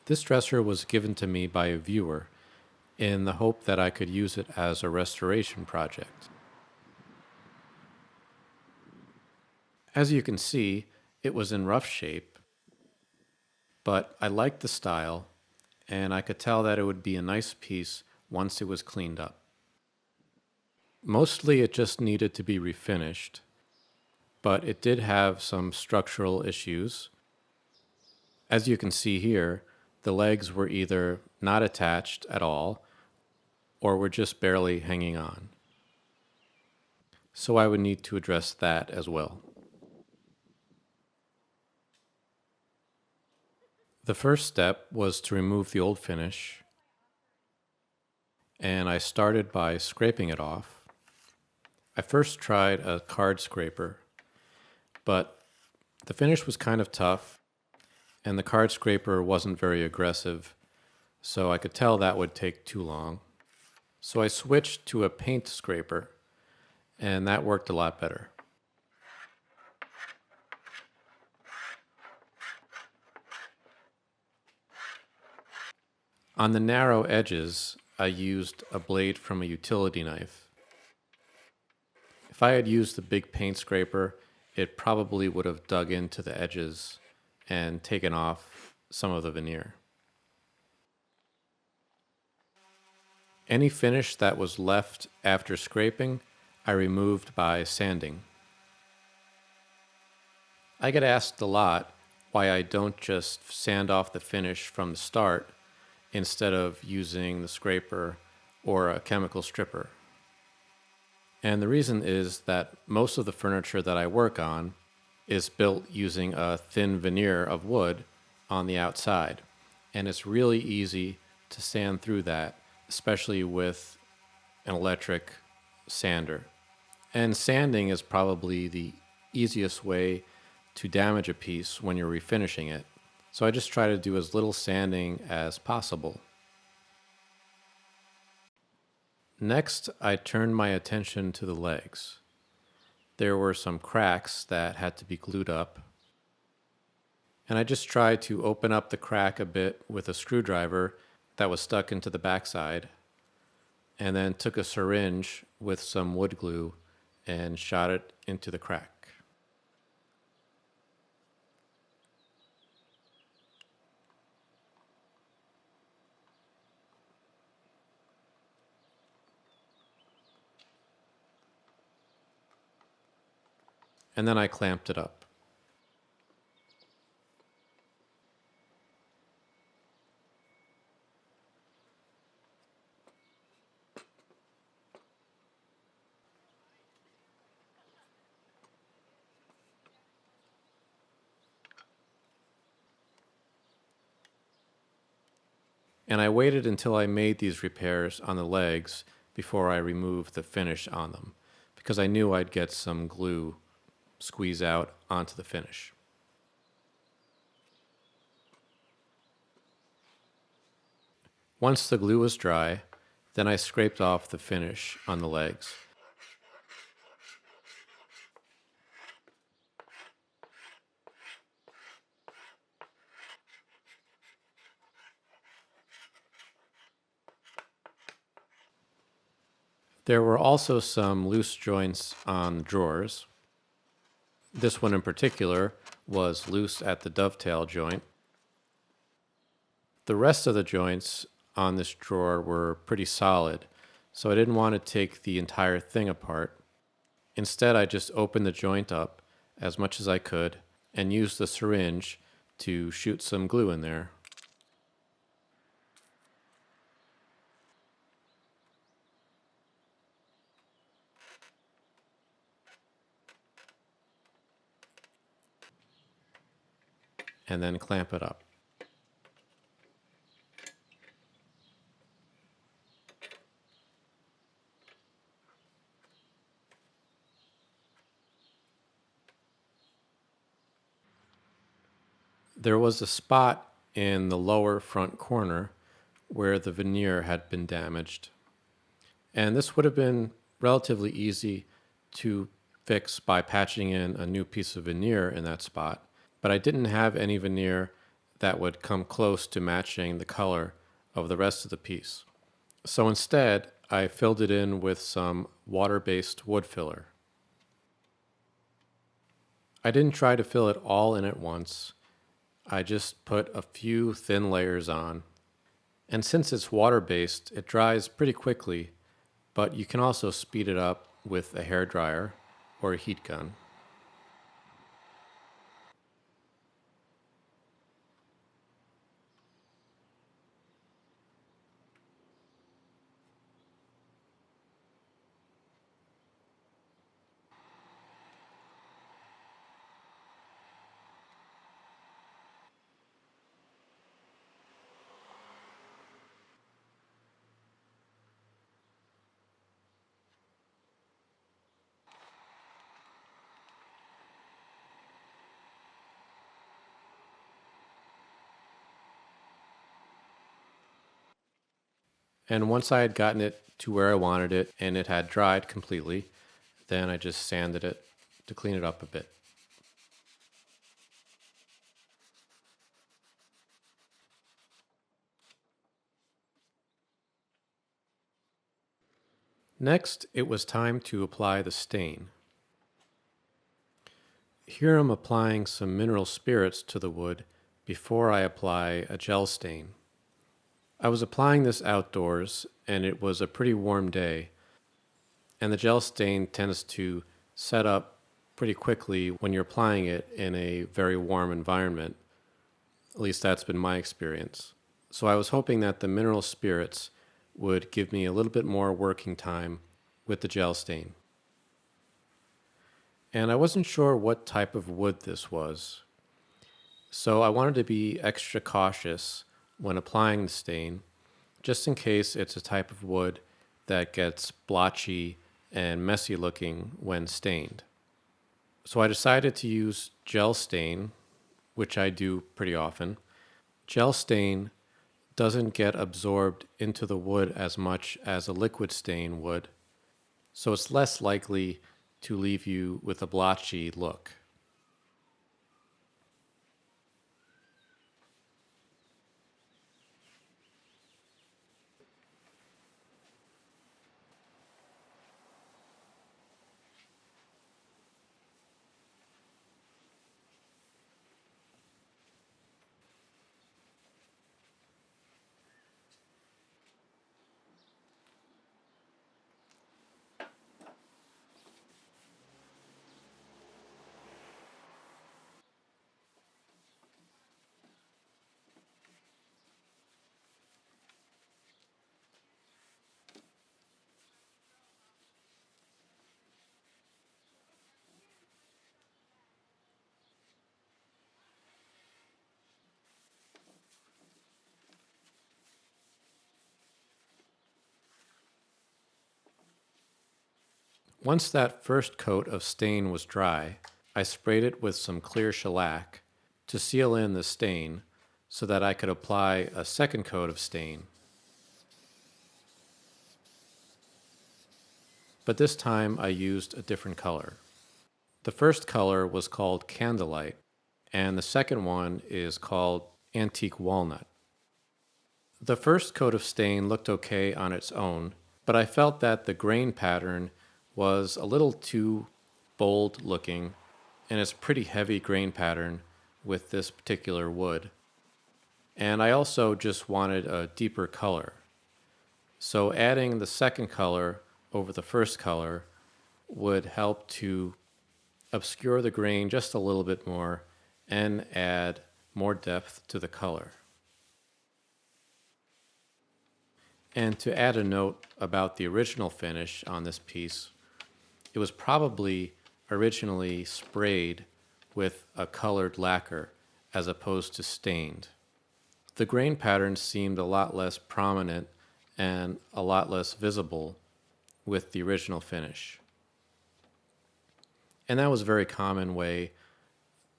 This dresser was given to me by a viewer in the hope that I could use it as a restoration project. As you can see, it was in rough shape, but I liked the style, and I could tell that it would be a nice piece once it was cleaned up. Mostly it just needed to be refinished, but it did have some structural issues. As you can see here, the legs were either not attached at all or were just barely hanging on. So I would need to address that as well. The first step was to remove the old finish, and I started by scraping it off. I first tried a card scraper, but the finish was kind of tough, and the card scraper wasn't very aggressive, so I could tell that would take too long. So I switched to a paint scraper, and that worked a lot better. On the narrow edges, I used a blade from a utility knife. If I had used the big paint scraper, it probably would have dug into the edges and taken off some of the veneer. Any finish that was left after scraping, I removed by sanding. I get asked a lot why I don't just sand off the finish from the start instead of using the scraper or a chemical stripper. And the reason is that most of the furniture that I work on is built using a thin veneer of wood on the outside. And it's really easy to sand through that, especially with an electric sander. And sanding is probably the easiest way to damage a piece when you're refinishing it. So I just try to do as little sanding as possible. Next, I turned my attention to the legs. There were some cracks that had to be glued up, and I just tried to open up the crack a bit with a screwdriver that was stuck into the backside, and then took a syringe with some wood glue and shot it into the crack. And then I clamped it up. And I waited until I made these repairs on the legs before I removed the finish on them, because I knew I'd get some glue squeeze out onto the finish. Once the glue was dry, then I scraped off the finish on the legs. There were also some loose joints on the drawers. This one in particular was loose at the dovetail joint. The rest of the joints on this drawer were pretty solid, so I didn't want to take the entire thing apart. Instead, I just opened the joint up as much as I could and used the syringe to shoot some glue in there. And then clamp it up. There was a spot in the lower front corner where the veneer had been damaged. And this would have been relatively easy to fix by patching in a new piece of veneer in that spot. But I didn't have any veneer that would come close to matching the color of the rest of the piece. So instead, I filled it in with some water-based wood filler. I didn't try to fill it all in at once. I just put a few thin layers on. And since it's water-based, it dries pretty quickly, but you can also speed it up with a hairdryer or a heat gun. And once I had gotten it to where I wanted it and it had dried completely, then I just sanded it to clean it up a bit. Next, it was time to apply the stain. Here I'm applying some mineral spirits to the wood before I apply a gel stain. I was applying this outdoors and it was a pretty warm day, and the gel stain tends to set up pretty quickly when you're applying it in a very warm environment. At least that's been my experience. So I was hoping that the mineral spirits would give me a little bit more working time with the gel stain. And I wasn't sure what type of wood this was, so I wanted to be extra cautious when applying the stain, just in case it's a type of wood that gets blotchy and messy looking when stained. So I decided to use gel stain, which I do pretty often. Gel stain doesn't get absorbed into the wood as much as a liquid stain would, so it's less likely to leave you with a blotchy look. Once that first coat of stain was dry, I sprayed it with some clear shellac to seal in the stain so that I could apply a second coat of stain. But this time I used a different color. The first color was called Candlelight, and the second one is called Antique Walnut. The first coat of stain looked okay on its own, but I felt that the grain pattern was a little too bold looking, and it's a pretty heavy grain pattern with this particular wood. And I also just wanted a deeper color. So adding the second color over the first color would help to obscure the grain just a little bit more and add more depth to the color. And to add a note about the original finish on this piece, it was probably originally sprayed with a colored lacquer as opposed to stained. The grain pattern seemed a lot less prominent and a lot less visible with the original finish. And that was a very common way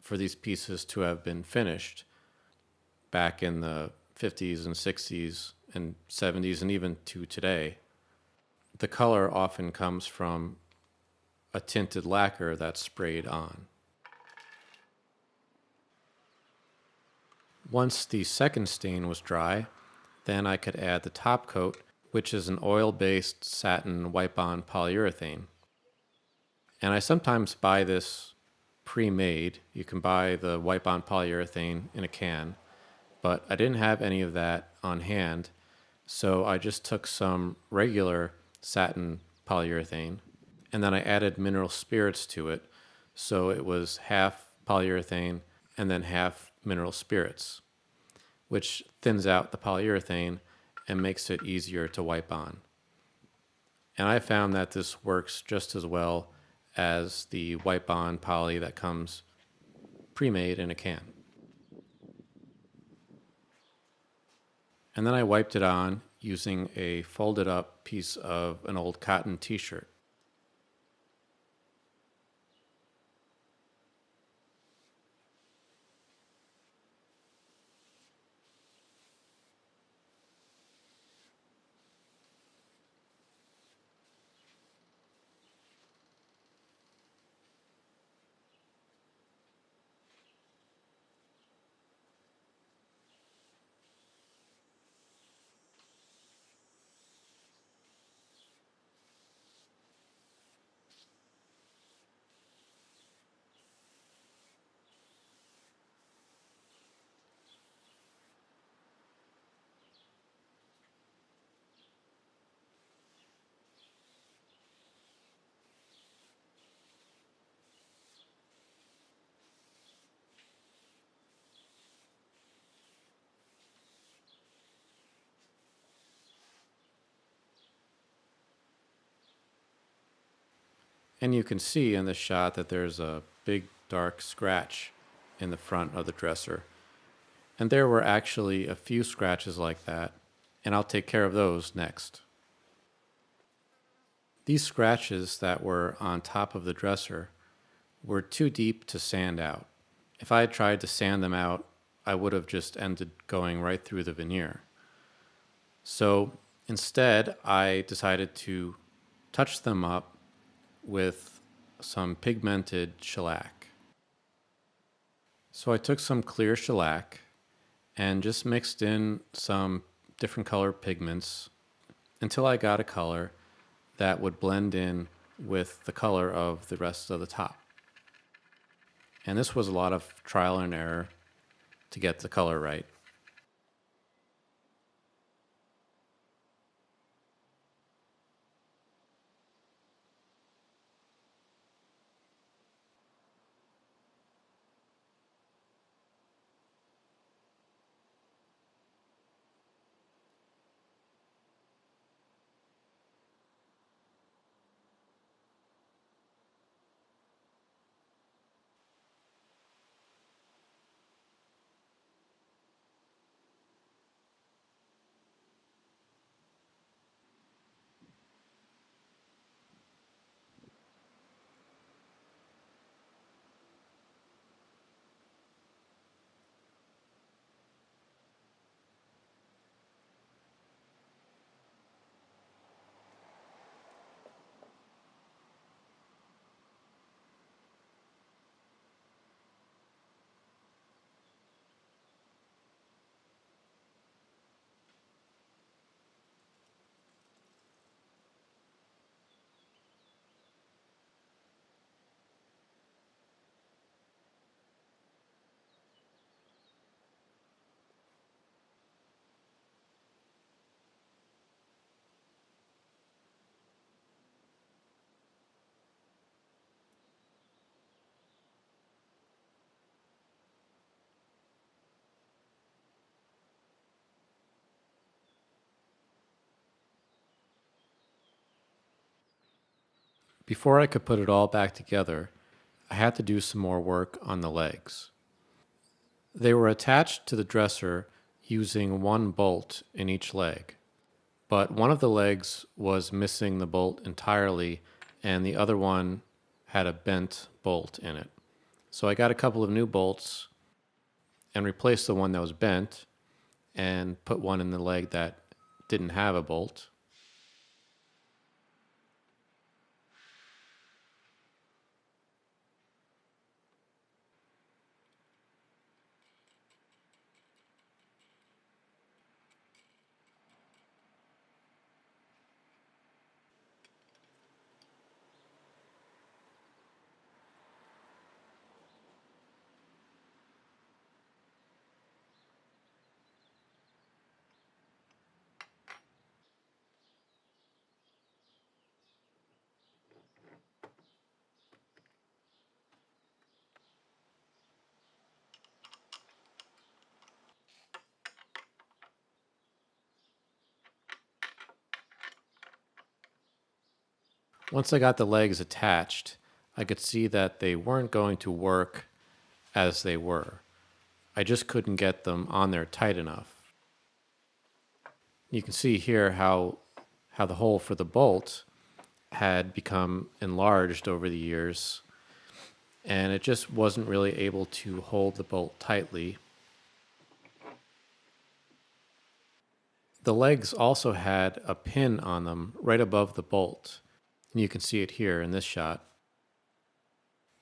for these pieces to have been finished back in the 50s and 60s and 70s and even to today. The color often comes from a tinted lacquer that's sprayed on. Once the second stain was dry, then I could add the top coat, which is an oil-based satin wipe-on polyurethane. And I sometimes buy this pre-made. You can buy the wipe-on polyurethane in a can, but I didn't have any of that on hand, so I just took some regular satin polyurethane and then I added mineral spirits to it, so it was half polyurethane and then half mineral spirits, which thins out the polyurethane and makes it easier to wipe on. And I found that this works just as well as the wipe-on poly that comes pre-made in a can. And then I wiped it on using a folded up piece of an old cotton t-shirt. And you can see in the shot that there's a big dark scratch in the front of the dresser. And there were actually a few scratches like that, and I'll take care of those next. These scratches that were on top of the dresser were too deep to sand out. If I had tried to sand them out, I would have just ended going right through the veneer. So instead, I decided to touch them up with some pigmented shellac. So I took some clear shellac and just mixed in some different color pigments until I got a color that would blend in with the color of the rest of the top. And this was a lot of trial and error to get the color right. Before I could put it all back together, I had to do some more work on the legs. They were attached to the dresser using one bolt in each leg, but one of the legs was missing the bolt entirely and the other one had a bent bolt in it. So I got a couple of new bolts and replaced the one that was bent and put one in the leg that didn't have a bolt. Once I got the legs attached, I could see that they weren't going to work as they were. I just couldn't get them on there tight enough. You can see here how the hole for the bolt had become enlarged over the years, and it just wasn't really able to hold the bolt tightly. The legs also had a pin on them right above the bolt, and you can see it here in this shot.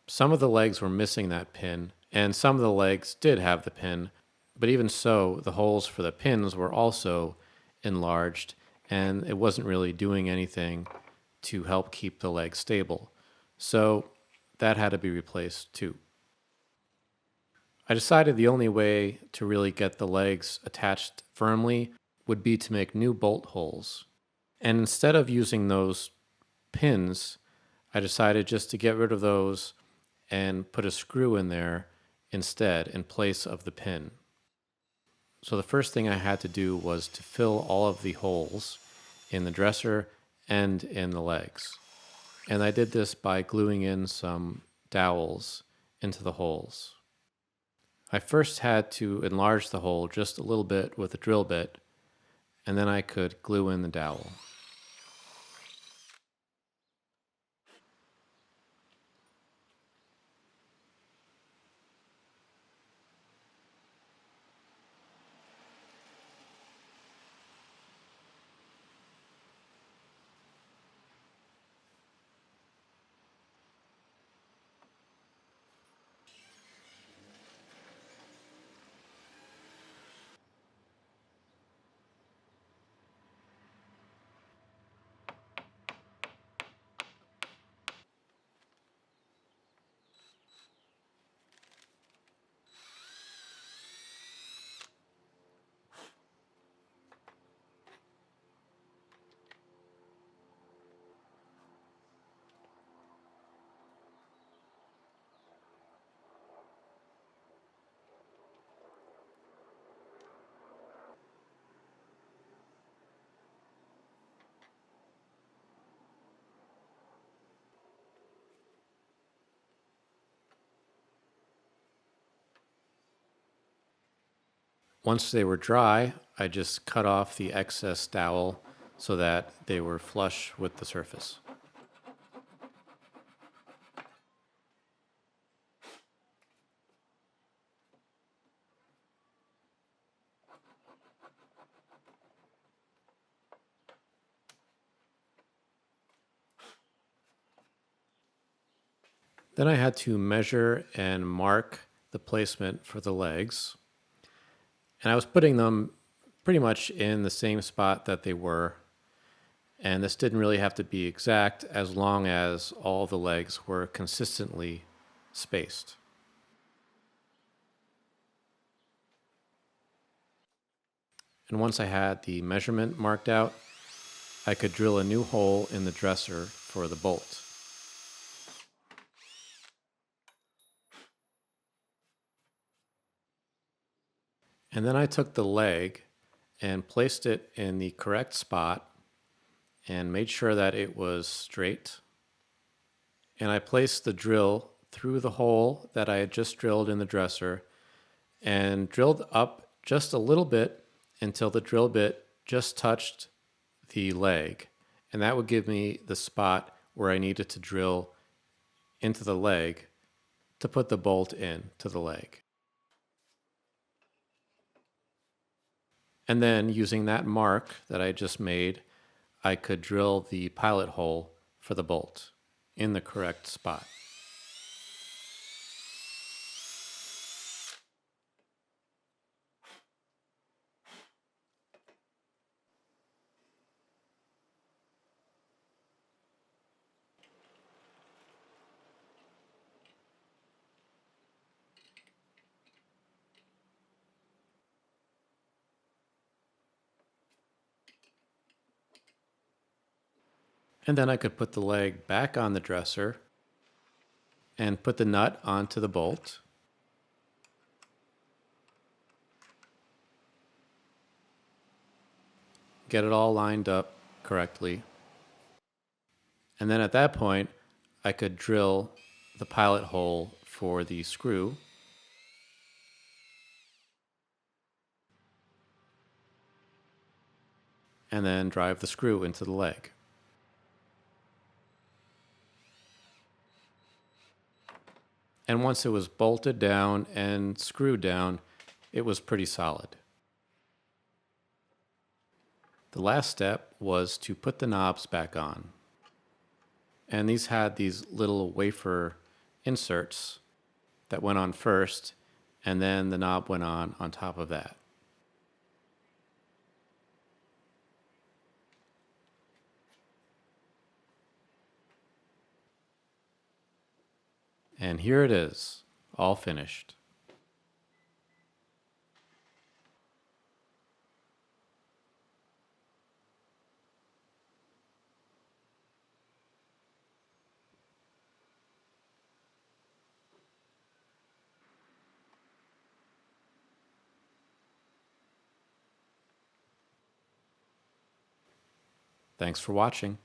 Some of the legs were missing that pin, and some of the legs did have the pin, but even so, the holes for the pins were also enlarged, and it wasn't really doing anything to help keep the leg stable. So that had to be replaced too. I decided the only way to really get the legs attached firmly would be to make new bolt holes. And instead of using those pins, I decided just to get rid of those and put a screw in there instead in place of the pin. So the first thing I had to do was to fill all of the holes in the dresser and in the legs. And I did this by gluing in some dowels into the holes. I first had to enlarge the hole just a little bit with a drill bit, and then I could glue in the dowel. Once they were dry, I just cut off the excess dowel so that they were flush with the surface. Then I had to measure and mark the placement for the legs. And I was putting them pretty much in the same spot that they were. And this didn't really have to be exact as long as all the legs were consistently spaced. And once I had the measurement marked out, I could drill a new hole in the dresser for the bolt. And then I took the leg and placed it in the correct spot and made sure that it was straight. And I placed the drill through the hole that I had just drilled in the dresser and drilled up just a little bit until the drill bit just touched the leg. And that would give me the spot where I needed to drill into the leg to put the bolt in to the leg. And then using that mark that I just made, I could drill the pilot hole for the bolt in the correct spot. And then I could put the leg back on the dresser and put the nut onto the bolt. Get it all lined up correctly. And then at that point, I could drill the pilot hole for the screw and then drive the screw into the leg. And once it was bolted down and screwed down, it was pretty solid. The last step was to put the knobs back on. And these had these little wafer inserts that went on first, and then the knob went on top of that. And here it is, all finished. Thanks for watching.